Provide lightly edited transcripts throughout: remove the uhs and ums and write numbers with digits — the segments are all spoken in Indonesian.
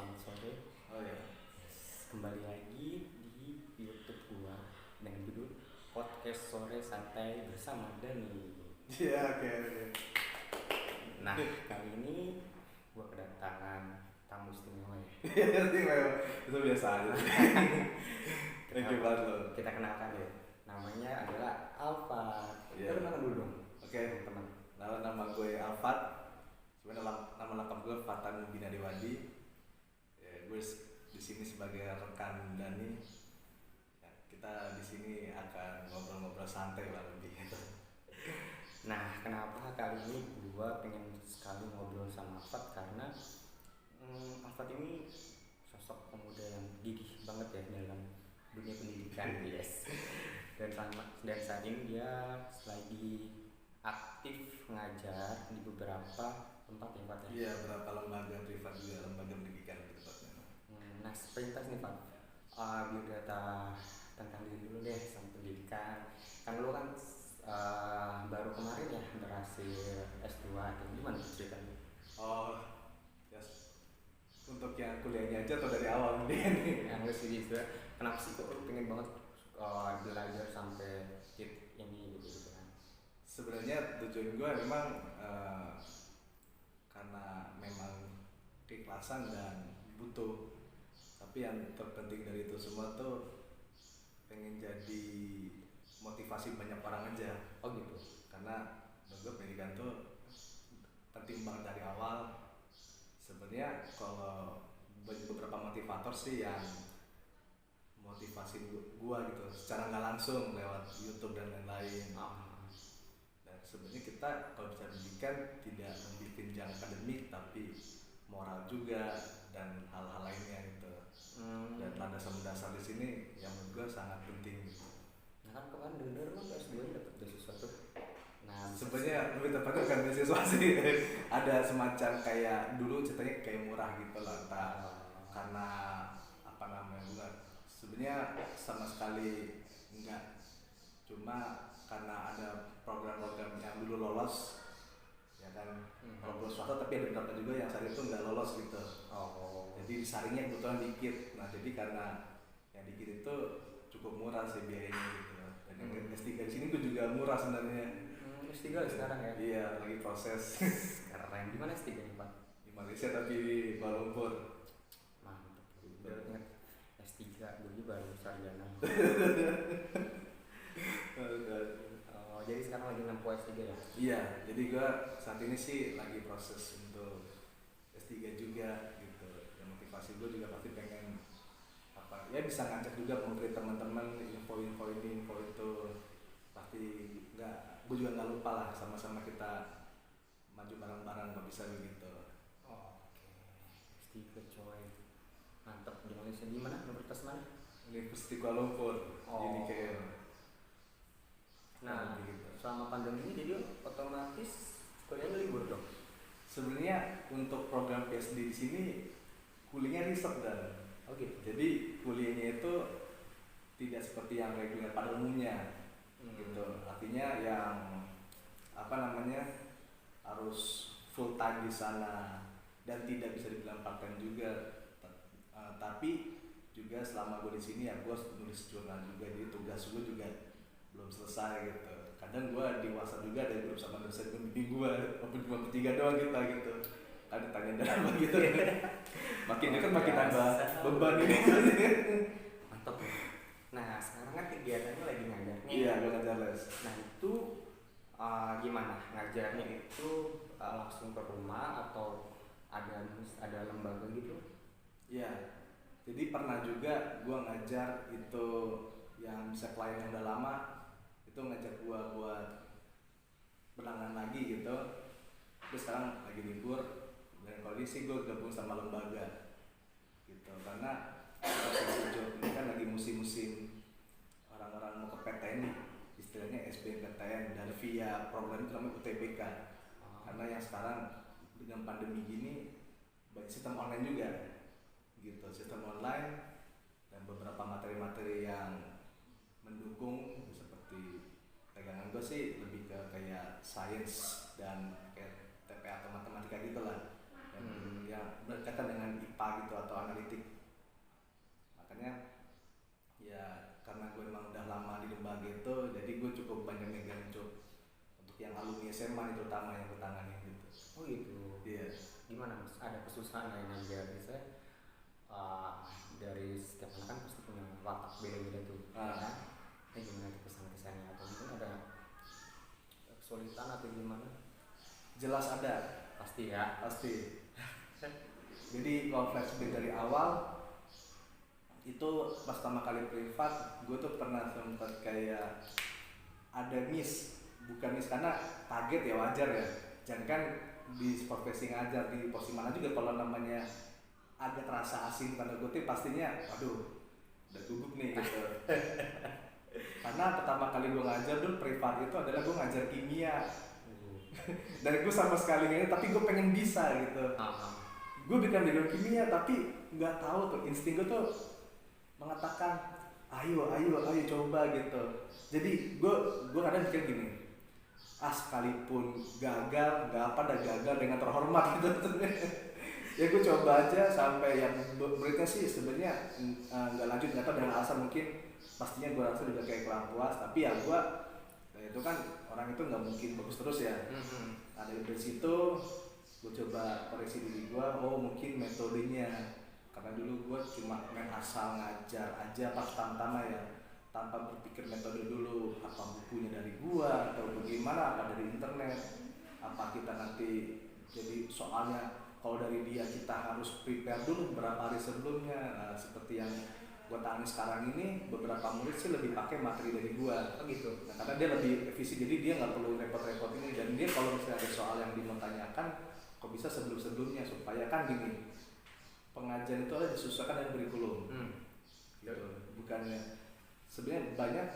selamat sore. Oh ya. Kembali lagi di YouTube gua dengan judul Podcast Sore Santai bersama Dani. Iya, oke oke. Nah, kali ini gua kedatangan tamu istimewa ya. Iya sih memang itu biasa aja. Thank you banget lo. Kita kenalkan ya. Namanya adalah Alfa. Iya. Kita kenalan dulu dong. Oke. Teman. Nama gue Alfat. Sebenarnya nama lengkap gue Fatan Bina Dewadi. Ya, gue di sini sebagai rekan Dani. Ya, kita di sini akan ngobrol-ngobrol santai lah lebih gitu. Nah, kenapa kali ini gua pengen sekali ngobrol sama Alfat karena Alfat ini sosok pemuda yang gigih banget ya dalam dunia pendidikan, yes. Dan saat ini dia lagi aktif mengajar di beberapa tempat ya, Pak ya. Iya, beberapa lembaga privat juga, lembaga pendidikan gitu tepatnya. Nah, sepintas nih Pak, biodata tentang diri dulu deh sama pendidikan. Kan lu kan baru kemarin ya berhasil S2, itu gimana ceritanya? Oh, yes. Untuk yang kuliahnya aja atau dari awal nih? Yang lu sendiri juga, kenapa sih kok lu pengen banget belajar sampai titik ini gitu kan? Sebenarnya tujuan gue memang karena memang keikhlasan dan butuh, tapi yang terpenting dari itu semua tuh pengen jadi motivasi banyak orang aja. Oh gitu. Karena menurut gue pendidikan tuh penting banget dari awal. Sebenarnya kalau beberapa motivator sih yang motivasi gua gitu secara nggak langsung lewat YouTube dan lain-lain. Dan sebenarnya kita kalau bicara pendidikan tidak membikin akademik tapi moral juga dan hal-hal lainnya gitu. Dan landasan dasar di sini yang menurut gua sangat penting gitu. Nah kan kemarin denger lu S2 dapet beasiswa tuh. Nah sebenarnya lebih tepatnya bukan beasiswa sih. Ada semacam kayak dulu ceritanya kayak murah gitu lah, karena apa namanya, bukan sebenarnya sama sekali enggak, cuma karena ada program-program yang dulu lolos ya kan, program swasta, tapi ada beberapa juga yang saat itu nggak lolos gitu. Jadi disaringnya kebetulan dikit. Nah jadi karena yang dikit itu cukup murah sih biayanya gitu. Dan yang S3 di sini gue juga murah sebenarnya. S3 sekarang ya? Iya, lagi proses. Keren. Di mana S3 nih Pak? Di Malaysia tapi di Kuala Lumpur. Mantap. Udah inget S3, gue baru sarjana. Jadi sekarang lagi nempuh S3 ya? Iya, jadi gue saat ini sih lagi proses untuk S3 juga gitu. Dan motivasi gue juga pasti pengen apa ya, bisa ngajak juga mungkin teman-teman info-info ini, info itu, pasti nggak, gue juga nggak lupa lah, sama-sama kita maju bareng-bareng kalau bisa begitu. Oke. S3 coy. Mantap. Di Malaysia di mana? Universitas mana? Universitas Kuala Lumpur. Jadi kayak nah, gitu. selama pandemi ini jadi otomatis kuliahnya libur dong. Sebenarnya untuk program PhD di sini kuliahnya riset dan gitu. jadi kuliahnya itu tidak seperti yang reguler pada umumnya gitu. Artinya yang apa namanya, harus full time di sana dan tidak bisa dibilang part time juga. Tapi juga selama gue di sini ya gue nulis jurnal juga, jadi tugas gue juga belum selesai gitu. Kadang gue dewasa juga ada grup sama dosen pembimbing gue, walaupun cuma bertiga doang kita gitu. Ada tanya dalam gitu. Makin dekat makin tambah beban ini. Mantap. Nah sekarang kan kegiatannya lagi ngajar nih. Iya, gue ngajar les. Nah itu gimana ngajarnya itu langsung ke rumah atau ada lembaga gitu? Iya. Jadi pernah juga gue ngajar itu yang bisa klien yang udah lama, itu ngajak gue buat berlangganan lagi gitu. Terus sekarang lagi libur dan kondisi gue gabung sama lembaga gitu, karena ini kan lagi musim-musim orang-orang mau ke PTN nih, istilahnya SBMPTN, dan via program itu namanya UTBK. Karena yang sekarang dengan pandemi gini banyak sistem online juga gitu, sistem online dan beberapa materi-materi yang mendukung seperti pegangan gue sih lebih ke kayak sains dan kayak TPA atau matematika gitu lah, yang berkaitan dengan IPA gitu atau analitik. Makanya ya karena gue emang udah lama di lembaga itu, jadi gue cukup banyak megang job untuk yang alumni SMA nih terutama yang gue tangani gitu. Oh gitu. Iya. Gimana mas? Ada kesusahan yang ngajar saya dari setiap anak kan pasti punya watak beda-beda tuh. Kan? Gimana tuh kesan-kesannya atau mungkin ada kesulitan atau gimana? Jelas ada. Pasti ya. Pasti. Jadi kalau flashback dari awal itu pas pertama kali privat, gue tuh pernah sempat kayak ada bukan miss karena kaget ya, wajar ya. Jangan kan di profesi ngajar di posisi mana juga kalau namanya agak terasa asing tanda kutip pastinya, aduh udah gugup nih gitu. Karena pertama kali gue ngajar dulu privat itu adalah gue ngajar kimia. Dan gue sama sekali nggak, tapi gue pengen bisa gitu. Gue bikin background kimia tapi nggak tahu tuh insting gue tuh mengatakan ayo coba gitu. Jadi gue kadang mikir gini, sekalipun gagal nggak apa, dah gagal dengan terhormat gitu. Ya gue coba aja sampai yang muridnya sih sebenarnya nggak lanjut, nggak tahu dengan alasan mungkin pastinya gue rasa juga kayak kurang puas, tapi ya gue itu kan orang itu nggak mungkin bagus terus ya. Ada dari situ gue coba koreksi diri gue, mungkin metodenya, karena dulu gue cuma main asal ngajar aja pas pertama ya, tanpa berpikir metode dulu, apa bukunya dari gue atau bagaimana, apa dari internet, apa kita nanti jadi soalnya kalau dari dia kita harus prepare dulu beberapa hari sebelumnya. Nah, seperti yang gue tangani sekarang ini, beberapa murid sih lebih pakai materi dari gue. Gitu. Nah, karena dia lebih efisien, jadi dia nggak perlu repot-repot ini. Dan dia kalau misalnya ada soal yang dia mau tanyakan, kok bisa sebelum-sebelumnya, supaya kan gini, pengajian itu ada disesuaikan dengan kurikulum. Gitu. Bukannya sebenarnya banyak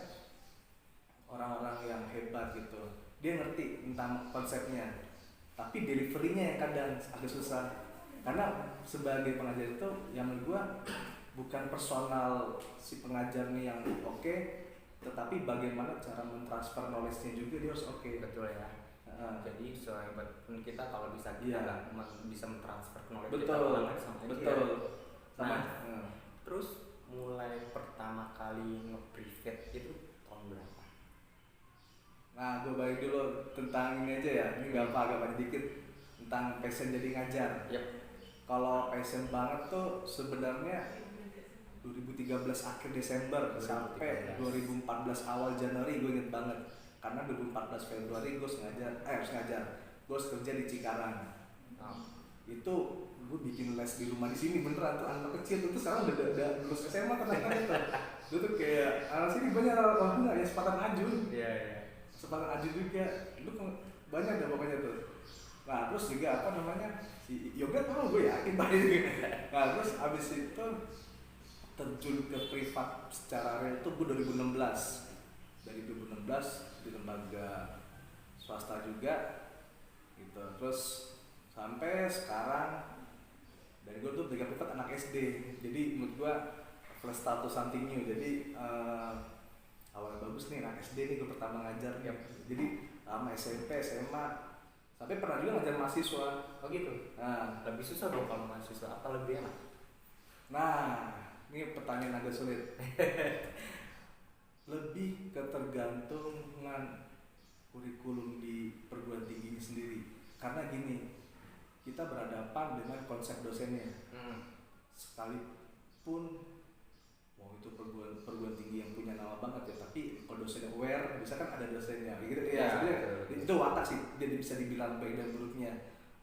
orang-orang yang hebat gitu, dia ngerti tentang konsepnya, tapi deliverynya yang kadang agak susah. Karena sebagai pengajar itu yang menurut gua bukan personal si pengajar nih yang oke, tetapi bagaimana cara mentransfer knowledge-nya juga dia harus oke. Betul ya. Jadi sehebat pun kita kalau bisa kita bisa mentransfer knowledge betul, kita banget sama betul. Nah, terus mulai pertama kali nge-privet itu tahun berapa? Nah, gue balik dulu tentang ini aja ya, ini agak banyak dikit tentang passion jadi ngajar. Kalau passion banget tuh sebenarnya 2013 akhir Desember 2013. Sampai 2014 awal Januari gue inget banget. Karena 2014 Februari gue harus ngajar. Gue harus kerja di Cikarang. Itu gue bikin les di rumah di sini beneran tuh, anak kecil tuh sekarang udah lulus SMA kan itu. Gue tuh kayak anak sini banyak orang enggak ya sepatan ajun. Iya. Sepatan ajun juga. Lu banyak dah pokoknya tuh. Nah, terus juga apa namanya? Si Yoga tahu gue yakin banget. Nah, terus abis itu terjun ke privat secara real tuh gue 2016. Dari 2016 di lembaga swasta juga gitu, terus sampai sekarang. Dan gue tuh belajar privat anak SD, jadi menurut gue first status something new. Jadi awalnya bagus nih anak SD nih gue pertama ngajar. Jadi sama SMP, SMA, sampai pernah juga ngajar mahasiswa. Oh gitu. Nah, lebih susah dong kalau mahasiswa, apa lebih enak? Nah, ini pertanyaan agak sulit. Lebih ketergantungan kurikulum di perguruan tinggi ini sendiri. Karena gini, kita berhadapan dengan konsep dosennya. Sekalipun itu perguruan tinggi yang punya nama banget ya, tapi kalau dosennya aware, bisa kan ada dosennya gitu ya. Itu watak sih, dia bisa dibilang baik dan buruknya.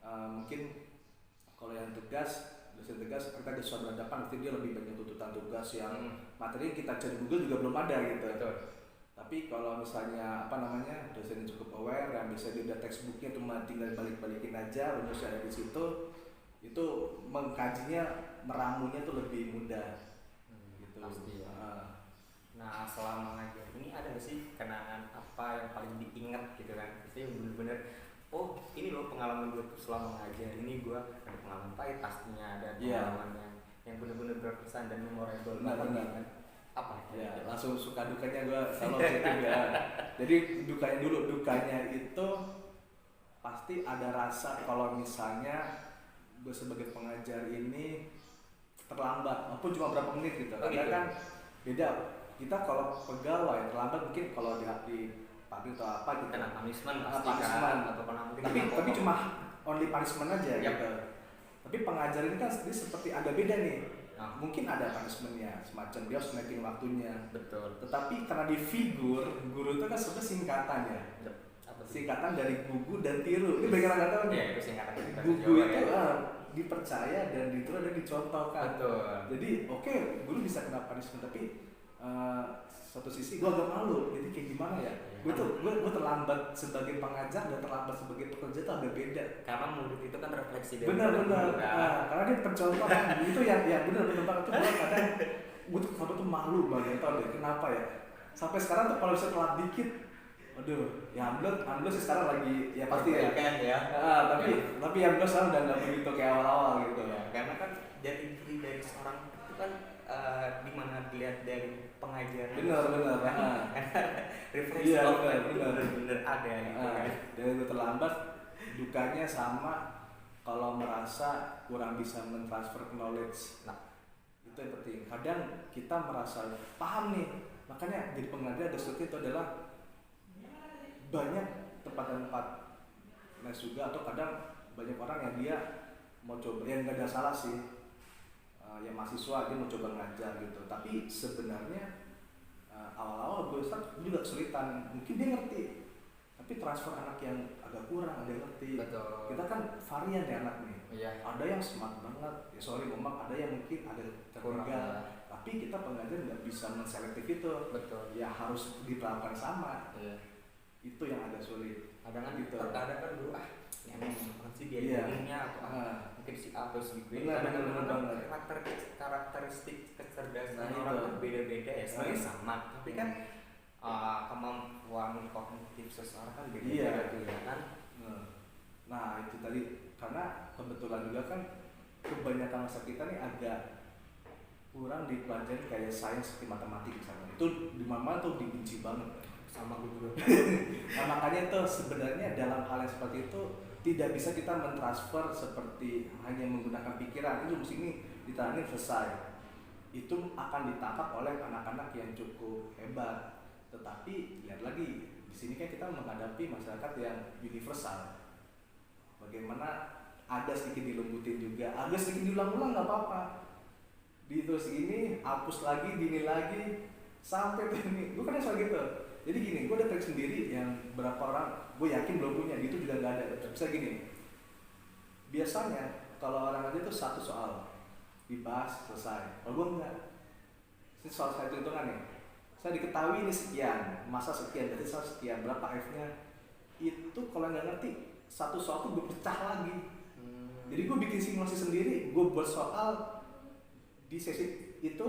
Mungkin kalau yang tegas, dosen tegas, kita ada suatu berhadapan, nanti dia lebih banyak tuntutan tugas yang materi kita cari Google juga belum ada gitu. Betul. Tapi kalau misalnya dosen cukup aware, yang bisa dia udah textbooknya cuma tinggal balik-balikin aja, rumusnya ada di situ, itu mengkajinya, meramunya tuh lebih mudah. Gitu. Pasti ya. Nah, selama ngajar ini ada nggak sih kenangan apa yang paling diingat gitu kan? Pasti bener-bener, ini loh pengalaman gue selama ngajar ini, gue ada pengalaman pahit pastinya, ada pengalaman yang bener-bener berkesan dan memorable. Benar. Apa? Ya, langsung suka dukanya gue kalau cerita juga. Jadi dukanya itu pasti ada rasa kalau misalnya gue sebagai pengajar ini walaupun cuma berapa menit gitu. Oh, Karena gitu. kan beda. Kita kalau pegawai terlambat mungkin kalau di pabrik atau apa gitu. Kena punishment pasti punishment. kan, atau kena mungkin Tapi kena tapi potong. cuma only punishment aja Yap. gitu. Tapi pengajar ini kan dia seperti agak beda nih. Nah, Mungkin ada punishmentnya, semacam dia harus mapping waktunya. betul. Tetapi karena di figur, guru itu kan sebenarnya singkatannya. Apa tuh? Singkatan dari gugu dan tiru. Ini bagaimana nggak tahu nih? Ya, itu singkatan dari bahasa Gugu Jawa itu ya. dipercaya dan ditiru dan dicontohkan. Betul. Jadi oke, guru bisa kena punishment, tapi satu sisi gue agak malu. Jadi kayak gimana ya? Gue terlambat sebagai pengajar dan terlambat sebagai pekerja itu agak beda. Karena murid itu kan refleksi dari Benar. guru, kan. Karena dia pencontohan itu yang benar banget tuh. Gue kadang gue tuh sampai tuh malu banget, tau deh kenapa ya? Sampai sekarang tuh kalau bisa telat dikit, aduh, ya alhamdulillah sih sekarang lagi ya pasti ya. Kan ya. Tapi yang gue sekarang udah nggak begitu kayak awal-awal gitu. Ya, karena kan dari diri dari seorang itu kan di mana dilihat dari pengajaran. Benar. Refleksi Iya, offline itu benar. benar-benar ada gitu kan. Dan gue terlambat, dukanya sama kalau merasa kurang bisa mentransfer knowledge. Nah, itu yang penting. Kadang kita merasa paham nih, makanya jadi pengajar ada sesuatu itu adalah banyak tempat-tempat les juga, atau kadang banyak orang yang dia mau coba, yang nggak ada salah sih, yang mahasiswa dia mau coba ngajar gitu, tapi sebenarnya awal-awal gue juga kesulitan, mungkin dia ngerti tapi transfer anak yang agak kurang, ada yang ngerti. Betul. Kita kan varian ya anak nih, Iya. ada yang smart banget, ya sorry ngomong, ada yang mungkin ada Kurang. tertinggal, tapi kita pengajar nggak bisa menselektif itu. Betul. Ya harus diperlakukan sama. Iya. Itu yang agak sulit. Kadang kan Gitu. terkadang kan dulu ini emang sih dia Iya. jadinya atau mungkin si A atau si B. Benar Kadang-kadang banget. karakteristik kecerdasan Nah, orang itu. kan beda-beda ya. Sebenarnya Nah. sama, tapi kan kemampuan kognitif seseorang kan Iya. beda-beda tuh ya kan. Nah itu tadi, karena kebetulan juga kan kebanyakan masa kita nih agak kurang dipelajari kayak sains seperti matematik misalnya. Itu di mana tuh dibenci banget. Sama gue juga. Nah, makanya tuh sebenarnya dalam hal yang seperti itu tidak bisa kita mentransfer seperti hanya menggunakan pikiran. Itu mesti ini ditangani selesai. Itu akan ditangkap oleh anak-anak yang cukup hebat. Tetapi lihat lagi, di sini kan kita menghadapi masyarakat yang universal. Bagaimana ada sedikit dilembutin juga, ada sedikit diulang-ulang nggak apa-apa. Di terus gini, hapus lagi, gini lagi, sampai ini. Gue kan soal gitu. Jadi gini, gue ada trik sendiri yang berapa orang, gue yakin belum punya, gitu juga nggak ada. Bisa gini, biasanya kalau orang aja tuh satu soal dibahas selesai. Kalau gue enggak, ini soal saya hitungan nih. Saya diketahui ini sekian, masa sekian, berarti soal sekian, berapa F-nya. Itu kalau nggak ngerti, satu soal tuh gue pecah lagi. Jadi gue bikin simulasi sendiri, gue buat soal di sesi itu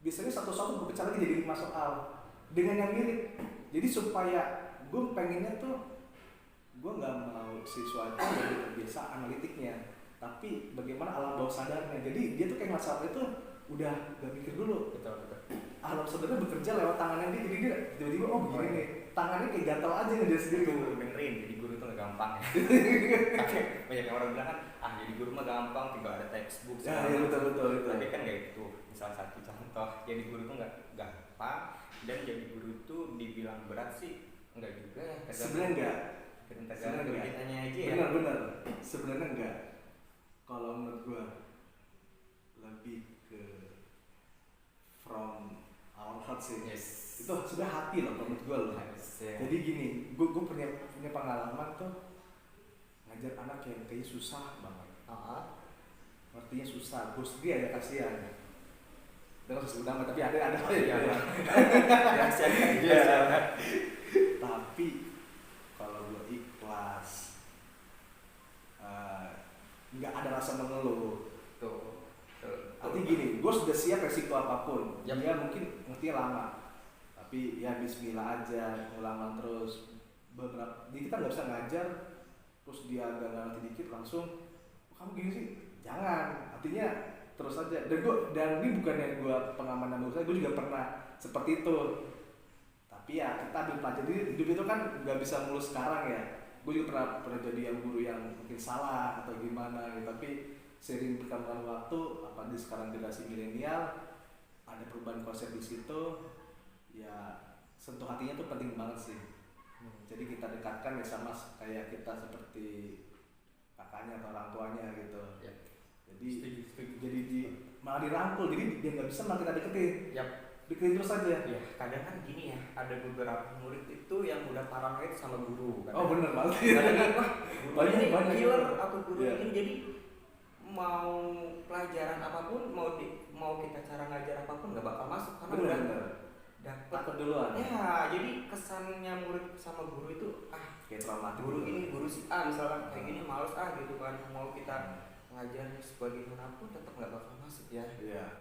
biasanya satu soal tuh gue pecah lagi jadi 5 soal dengan yang mirip. Jadi supaya gue pengennya tuh gue nggak mau siswa itu jadi terbiasa analitiknya, tapi bagaimana alam bawah sadarnya. Jadi dia tuh kayak masalah itu udah gak mikir dulu. Betul. Alam sadarnya bekerja lewat tangannya dia, jadi dia tiba-tiba oh begini nih, tangannya kayak gatal aja ngejar sendiri. Gue dengerin, jadi guru itu nggak gampang ya. Tapi banyak yang orang bilang kan, jadi guru mah gampang, tinggal ada textbook. Ya, iya betul. Tapi kan nggak itu. Salah satu contoh, jadi guru itu nggak gampang, dan jadi guru itu dibilang berat sih nggak juga ya. Sebenarnya enggak. Tergantung kitanya aja ya. Benar. Sebenarnya enggak. Kalau menurut gua lebih ke from our heart sih. Yes. Itu sudah hati loh menurut gua loh. Yes, ya. Jadi gini, gua punya pengalaman tuh ngajar anak yang kayak susah banget. Artinya susah, gue sendiri ada kasihan. Dia nggak usah sebut nama, tapi ada Iya. ya. Tapi kalau gue ikhlas, nggak ada rasa mengeluh. Tuh. Artinya gini, gue sudah siap resiko apapun. Yap. Dia mungkin ngertinya lama, tapi ya Bismillah aja, ngulang terus. Jadi kita nggak bisa ngajar, terus dia agak nggak ngerti dikit langsung, kamu gini sih, jangan. Artinya terus aja. Dan ini bukannya gue pengalaman bagus, gue juga pernah seperti itu. Tapi ya kita ambil pelajaran. Jadi hidup itu kan nggak bisa mulus sekarang ya. Gue juga pernah jadi yang guru yang mungkin salah atau gimana gitu. Tapi seiring berkembang waktu, apalagi sekarang generasi milenial, ada perubahan konsep di situ, ya sentuh hatinya tuh penting banget sih. Jadi kita dekatkan ya sama kayak kita seperti kakaknya atau orang tuanya gitu. Ya. Jadi Setuju. jadi malah dirangkul, jadi dia nggak bisa malah kita deketin. Yap. Deketin terus aja. Ya, kadang kan gini ya, ada beberapa murid itu yang udah paranoid sama guru kan. Oh bener banget. Kadang kan, wah, guru Banyak, ini banyak. killer atau guru Iya. ini, jadi mau pelajaran apapun, mau kita cara ngajar apapun nggak bakal masuk karena udah Bener. dapet. Takut duluan. Ya, jadi kesannya murid sama guru itu Kayak traumatik. guru gitu. ini guru si A misalkan kayak gini males gitu kan, mau kita ngajarnya sebagaimanapun tetap nggak bakal masuk ya. Iya.